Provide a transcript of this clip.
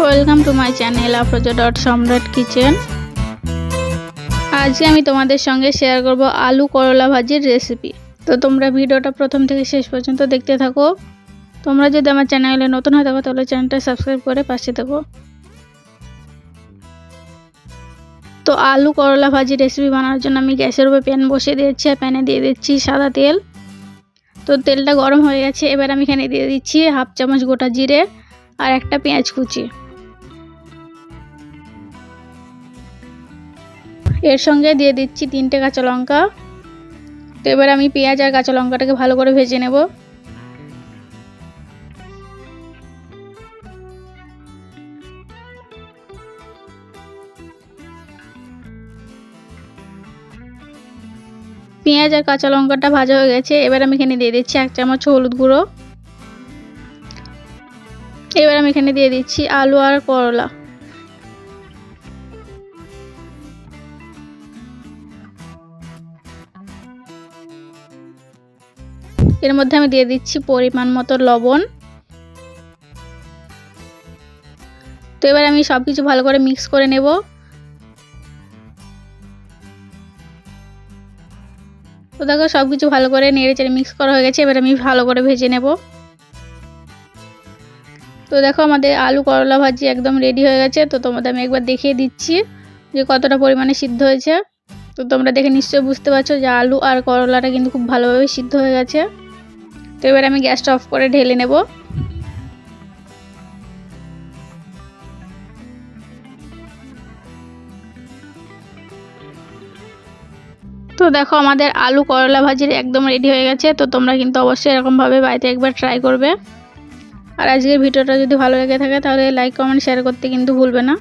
Welcome to my channel আফরোজা.সম্রাট kitchen. আজকে আমি তোমাদের সঙ্গে শেয়ার করব আলু করলা ভাজির রেসিপি। তো তোমরা ভিডিওটা প্রথম থেকে শেষ পর্যন্ত দেখতে থাকো। তোমরা যদি আমার চ্যানেলে নতুন হয়ে থাকো তাহলে চ্যানেলটা সাবস্ক্রাইব করে পাশে থাকো। তো আলু করলা ভাজি রেসিপি বানানোর জন্য আমি গ্যাসের উপর প্যান বসিয়ে দিয়েছি আর প্যানে দিয়ে দিচ্ছি সাদা তেল। তো তেলটা গরম হয়ে গেছে, এবার আমি এখানে দিয়ে দিচ্ছি হাফ চামচ গোটা জিরে আর একটা পেঁয়াজ কুচি। এর সঙ্গে দিয়ে দিচ্ছি 3টে কাঁচা লঙ্কা। তো এবার আমি পেঁয়াজ আর কাঁচা লঙ্কাটাকে ভালো করে ভেজে নেব। পেঁয়াজ আর কাঁচা লঙ্কাটা ভাজা হয়ে গেছে, এবার আমি এখানে দিয়ে দিচ্ছি 1 চামচ হলুদ গুঁড়ো। এবার আমি এখানে দিয়ে দিচ্ছি আলু আর করলা। এর মধ্যে আমি দিয়ে দিচ্ছি পরিমাণ মতো লবণ। তো এবার আমি সবকিছু ভালো করে মিক্স করে নেব। তো দেখো সবকিছু ভালো করে নেড়েচেড়ে মিক্স করা হয়ে গেছে, এবার আমি ভালো করে ভেজে নেব। তো দেখো আমাদের আলু করলা ভাজি একদম রেডি হয়ে গেছে। তো তোমাদের আমি একবার দেখিয়ে দিচ্ছি যে কতটা পরিমাণে সিদ্ধ হয়েছে। তো তোমরা দেখে নিশ্চয়ই বুঝতে পারছো যে আলু আর করলাটা কিন্তু খুব ভালোভাবে সিদ্ধ হয়ে গেছে। তো এবার আমি গ্যাসটা অফ করে ঢেলে নেব। তো দেখো আমাদের আলু করলা ভাজির একদম রেডি হয়ে গেছে। তো তোমরা কিন্তু অবশ্যই এরকমভাবে বাড়িতে একবার ট্রাই করবে। আর আজকের ভিডিওটা যদি ভালো লেগে থাকে তাহলে লাইক কমেন্ট শেয়ার করতে কিন্তু ভুলবে না।